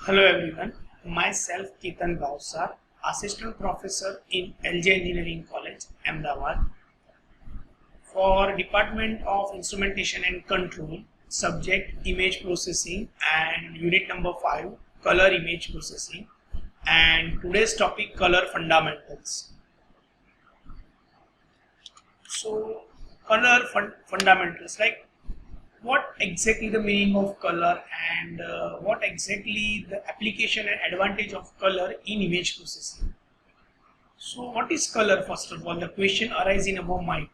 Hello everyone, myself Ketan Bhavsar, Assistant Professor in LJ Engineering College, Ahmedabad, for Department of Instrumentation and Control, subject Image Processing and Unit number 5, Color Image Processing, and today's topic Color Fundamentals. So, color fundamentals, like what exactly the meaning of color and what exactly the application and advantage of color in image processing. So what is color? First of all, the question arises in our mind.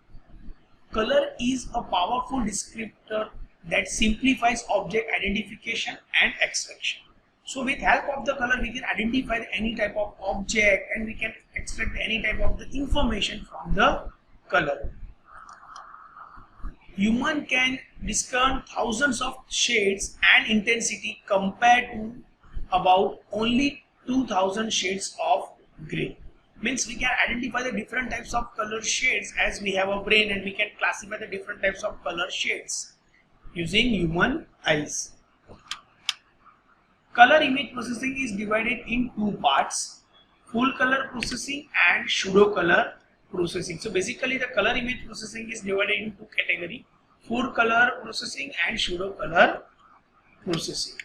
Color is a powerful descriptor that simplifies object identification and extraction. So with help of the color we can identify any type of object and we can extract any type of the information from the color. Human can discern thousands of shades and intensity compared to about only 2000 shades of gray. Means we can identify the different types of color shades as we have a brain, and we can classify the different types of color shades using human eyes. Color image processing is divided in two parts: full color processing and pseudo color processing. So basically the color image processing is divided into two categories: full color processing and pseudo color processing.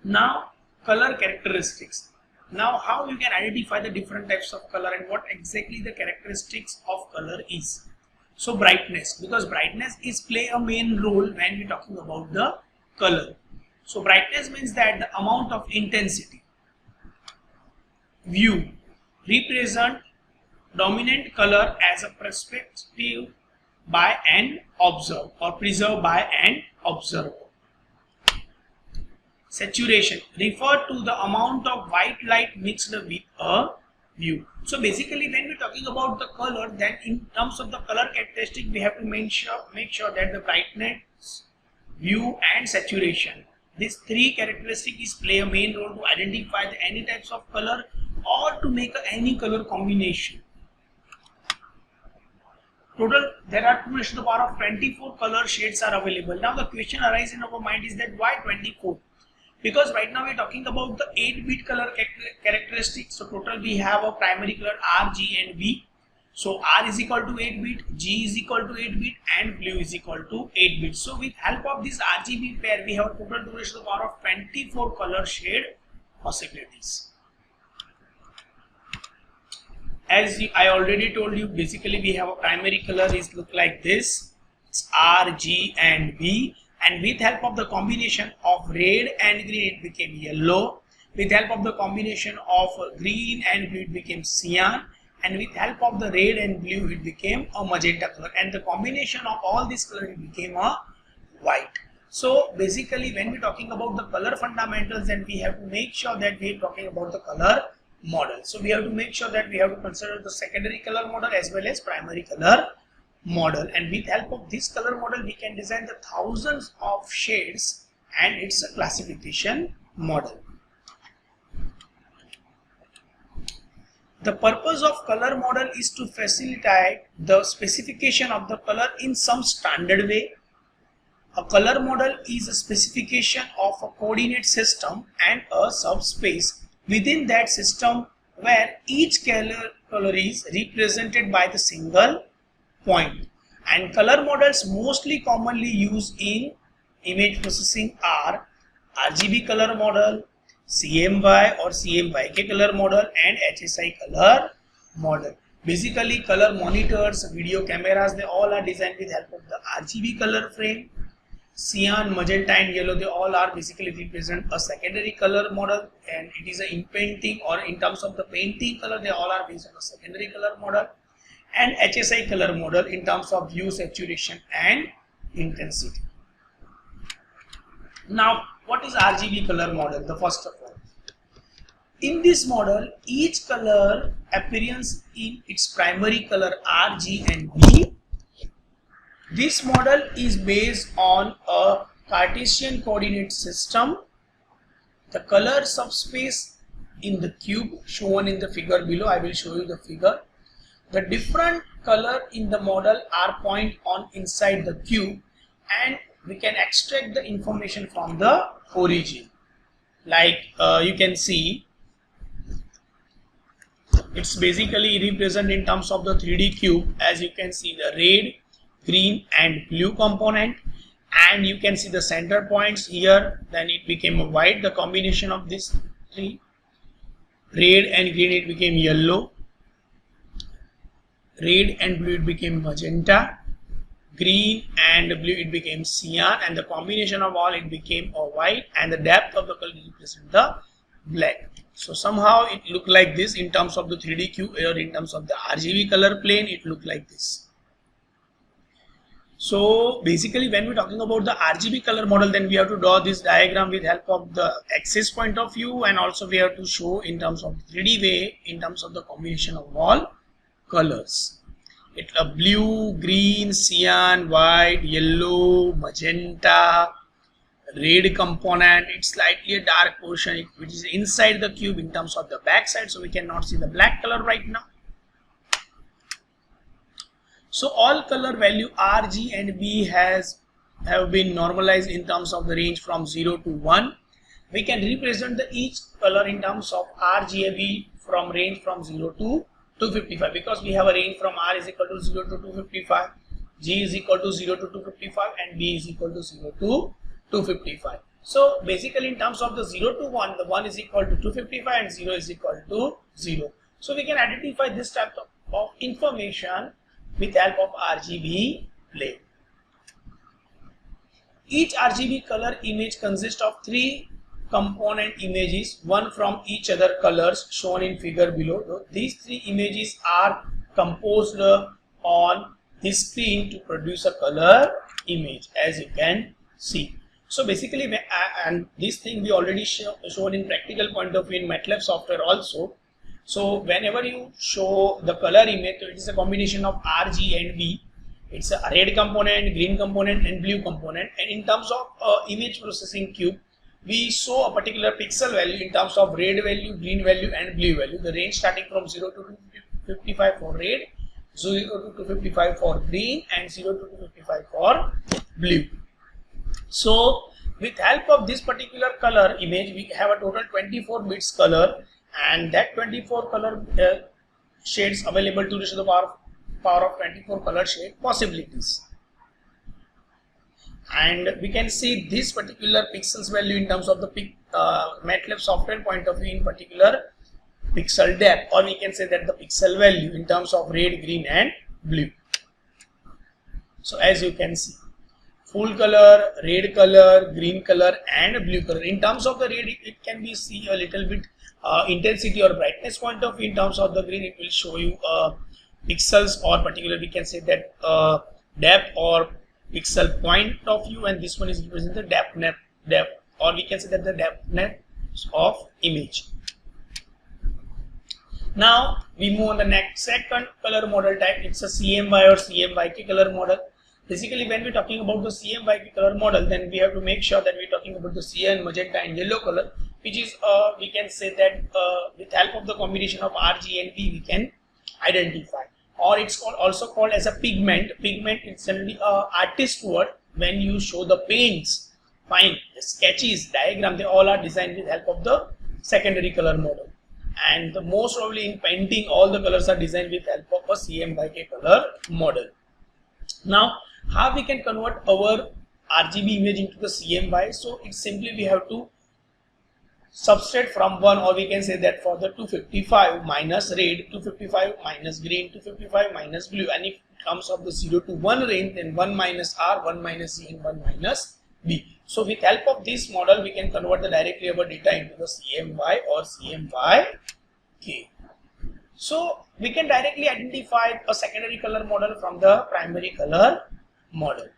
Now color characteristics. Now how you can identify the different types of color and what exactly the characteristics of color is. So brightness, because brightness is play a main role when we are talking about the color. So brightness means that the amount of intensity. View represent dominant color as a perspective by an observer or preserved by an observer. Saturation refer to the amount of white light mixed with a view. So basically when we are talking about the color, then in terms of the color characteristic we have to make sure that the brightness, view and saturation, these three characteristics play a main role to identify any types of color or to make any color combination. Total, there are 2 raised to the power of 24 color shades are available. Now the question arises in our mind is that why 24? Because right now we are talking about the 8-bit color characteristics. So total we have a primary color R, G and B. So R is equal to 8-bit, G is equal to 8-bit and blue is equal to 8-bit. So with help of this RGB pair we have total 2 raised to the power of 24 color shade possibilities. As I already told you, basically we have a primary color is look like this. It's R, G and B, and with help of the combination of red and green it became yellow. With help of the combination of green and blue it became cyan, and with help of the red and blue it became a magenta color, and the combination of all these colors it became a white. So basically when we're talking about the color fundamentals, then we have to make sure that we're talking about the color model. So we have to make sure that we have to consider the secondary color model as well as primary color model, and with help of this color model we can design the thousands of shades and it's a classification model. The purpose of color model is to facilitate the specification of the color in some standard way. A color model is a specification of a coordinate system and a subspace within that system where each color is represented by the single point. And color models mostly commonly used in image processing are RGB color model, CMY or CMYK color model and HSI color model. Basically color monitors, video cameras, they all are designed with help of the RGB color frame. Cyan, magenta and yellow, they all are basically represent a secondary color model, and it is in painting or in terms of the painting color they all are based on a secondary color model, and HSI color model in terms of hue, saturation and intensity. Now what is RGB color model? The first of all, in this model each color appears in its primary color R, G and B. This model is based on a Cartesian coordinate system. The color subspace in the cube shown in the figure below, I will show you the figure. The different color in the model are point on inside the cube, and we can extract the information from the origin. like you can see, it's basically represented in terms of the 3D cube. As you can see, the red, green and blue component, and you can see the center points here. Then it became a white. The combination of these three, red and green, it became yellow. Red and blue, it became magenta. Green and blue, it became cyan, and the combination of all, it became a white, and the depth of the color represents the black. So somehow it looked like this in terms of the 3D cube, or in terms of the RGB color plane, it looked like this. So basically, when we're talking about the RGB color model, then we have to draw this diagram with help of the axis point of view, and also we have to show in terms of 3D way, in terms of the combination of all colors. It's a blue, green, cyan, white, yellow, magenta, red component. It's slightly a dark portion which is inside the cube in terms of the back side, so we cannot see the black color right now. So all color value R, G and B have been normalized in terms of the range from 0 to 1. We can represent each color in terms of R, G and B from range from 0 to 255, because we have a range from R is equal to 0 to 255, G is equal to 0 to 255 and B is equal to 0 to 255. So basically in terms of the 0 to 1, the 1 is equal to 255 and 0 is equal to 0. So we can identify this type of information with help of RGB plane. Each RGB color image consists of 3 component images, one from each other colors shown in figure below. These 3 images are composed on this screen to produce a color image, as you can see. So basically, and this thing we already shown in practical point of view in MATLAB software also. So whenever you show the color image, it is a combination of R, G and B. It's a red component, green component and blue component. And in terms of image processing cube, we show a particular pixel value in terms of red value, green value and blue value. The range starting from 0 to 255 for red, 0 to 255 for green and 0 to 255 for blue. So with help of this particular color image, we have a total 24 bits color, and that 24 color shades available to the power of 24 color shade possibilities. And we can see this particular pixels value in terms of the MATLAB software point of view, in particular pixel depth, or we can say that the pixel value in terms of red, green and blue. So as you can see, full color, red color, green color and blue color. In terms of the red, it can be see a little bit intensity or brightness point of view. In terms of the green, it will show you pixels, or particularly we can say that depth or pixel point of view, and this one is represent the depth, or we can say that the depthness of image. Now we move on the next second color model type. It's a CMY or CMYK color model. Basically, when we're talking about the CMYK color model, then we have to make sure that we're talking about the cyan, magenta and yellow color, which is we can say that with help of the combination of R, G and B we can identify. Or it's also called as a pigment. Pigment is generally artist word. When you show the paints, fine, the sketches, diagram, they all are designed with help of the secondary color model. And the most probably in painting, all the colors are designed with help of a CMYK color model. Now, how we can convert our RGB image into the CMY? So it's simply we have to subtract from 1, or we can say that for the 255 minus red, 255 minus green, 255 minus blue, and if it comes of the 0 to 1 range, then 1 minus R, 1 minus C and 1 minus B. So with help of this model, we can convert directly our data into the CMY or CMYK. So we can directly identify a secondary color model from the primary color model.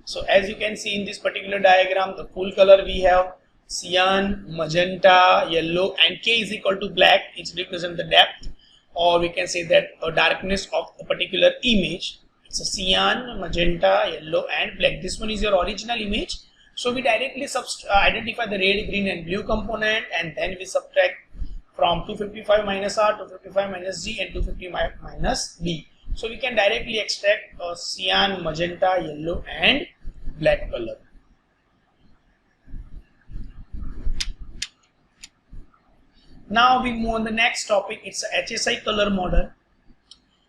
So as you can see in this particular diagram, the full color we have cyan, magenta, yellow and K is equal to black, which represents the depth, or we can say that a darkness of a particular image. It's a cyan, magenta, yellow and black. This one is your original image. So we directly identify the red, green and blue component, and then we subtract from 255 minus R, 255 minus G and 255 minus B. So we can directly extract cyan, magenta, yellow and black color. Now we move on the next topic. It's a HSI color model.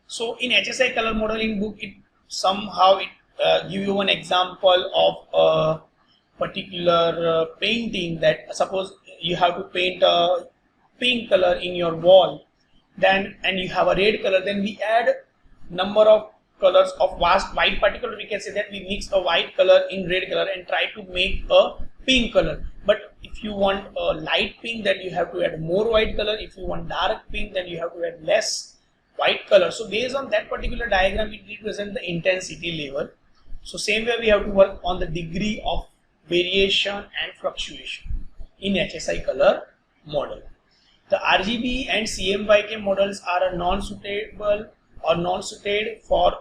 So in HSI color modeling book, it somehow give you an example of a particular painting, that suppose you have to paint a pink color in your wall, then and you have a red color, then we add number of colors of white particular. We can say that we mix a white color in red color and try to make a pink color. But if you want a light pink, then you have to add more white color. If you want dark pink, then you have to add less white color. So based on that particular diagram, it represents the intensity level. So same way we have to work on the degree of variation and fluctuation in HSI color model. The RGB and CMYK models are non-suitable or non-suited for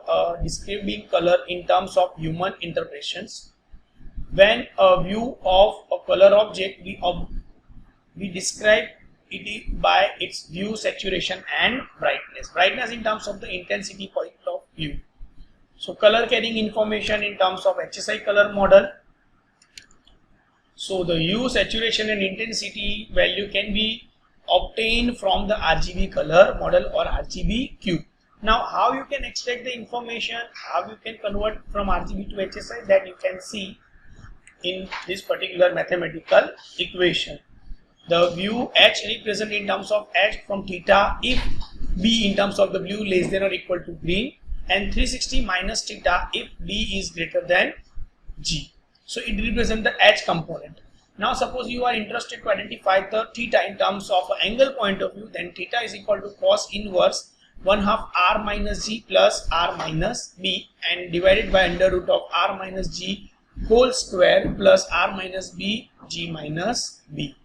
describing color in terms of human interpretations. When a view of a color object, we describe it by its hue, saturation and brightness. Brightness in terms of the intensity point of view. So color carrying information in terms of HSI color model. So the hue, saturation and intensity value can be obtained from the RGB color model or RGB cube. Now how you can extract the information, how you can convert from RGB to HSI, that you can see in this particular mathematical equation. The view H represent in terms of H from theta if B in terms of the blue less than or equal to green, and 360 minus theta if B is greater than G. So it represents the H component. Now suppose you are interested to identify the theta in terms of angle point of view, then theta is equal to cos inverse 1/2 R minus G plus R minus B and divided by under root of R minus G whole square plus R minus B G minus B.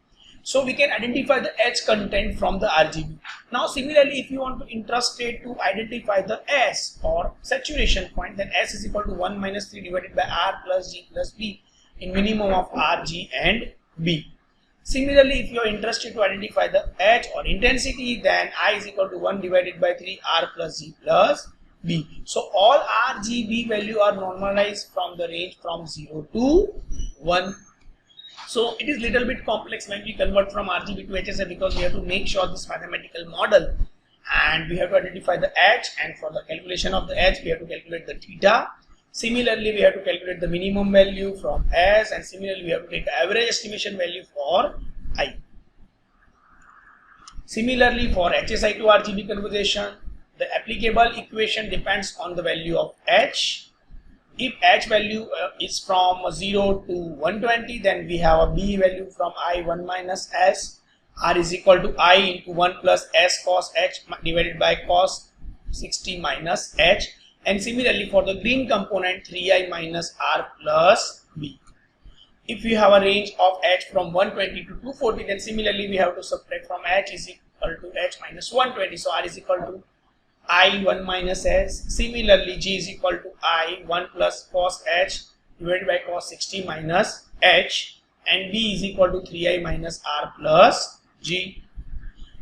So we can identify the H content from the RGB. Now similarly, if you want to interested to identify the S or saturation point, then S is equal to 1 minus 3 divided by R plus G plus B in minimum of R, G and B. Similarly, if you are interested to identify the H or intensity, then I is equal to 1 divided by 3 R plus G plus B. So all R, G, B value are normalized from the range from 0 to 1. So it is little bit complex when we convert from RGB to HSI, because we have to make sure this mathematical model and we have to identify the H, and for the calculation of the H we have to calculate the theta. Similarly, we have to calculate the minimum value from S, and similarly we have to take the average estimation value for I. Similarly, for HSI to RGB conversion, the applicable equation depends on the value of H. If H value is from 0 to 120, then we have a B value from I 1 minus S. R is equal to I into 1 plus S cos H divided by cos 60 minus H. And similarly for the green component, 3I minus R plus B. If you have a range of H from 120 to 240, then similarly we have to subtract from H is equal to H minus 120. So R is equal to I 1 minus S. Similarly, G is equal to I 1 plus cos H divided by cos 60 minus H, and B is equal to 3I minus R plus G.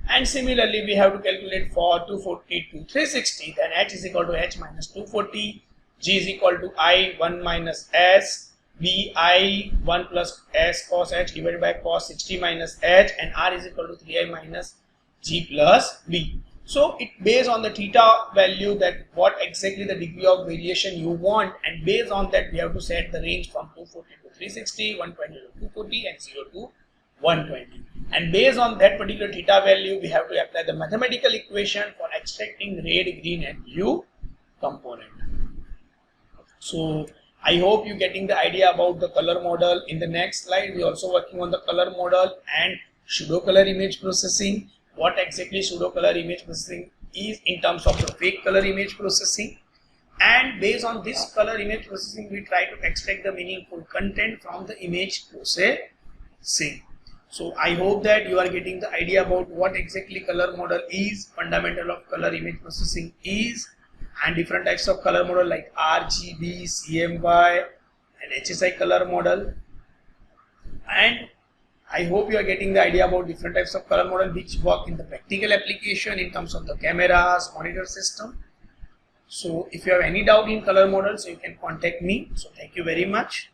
And similarly, we have to calculate for 240 to 360, then H is equal to H minus 240, G is equal to I 1 minus S, B I 1 plus S cos H divided by cos 60 minus H, and R is equal to 3I minus G plus B. So it based on the theta value that what exactly the degree of variation you want, and based on that we have to set the range from 240 to 360, 120 to 240 and 0 to 120. And based on that particular theta value, we have to apply the mathematical equation for extracting red, green and blue component. So I hope you getting the idea about the color model. In the next slide, we are also working on the color model and pseudo color image processing. What exactly pseudo color image processing is in terms of the fake color image processing, and based on this color image processing we try to extract the meaningful content from the image processing. So I hope that you are getting the idea about what exactly color model is, fundamental of color image processing is, and different types of color model like RGB, CMY and HSI color model. And I hope you are getting the idea about different types of color model which work in the practical application in terms of the cameras, monitor system. So if you have any doubt in color models, you can contact me. So thank you very much.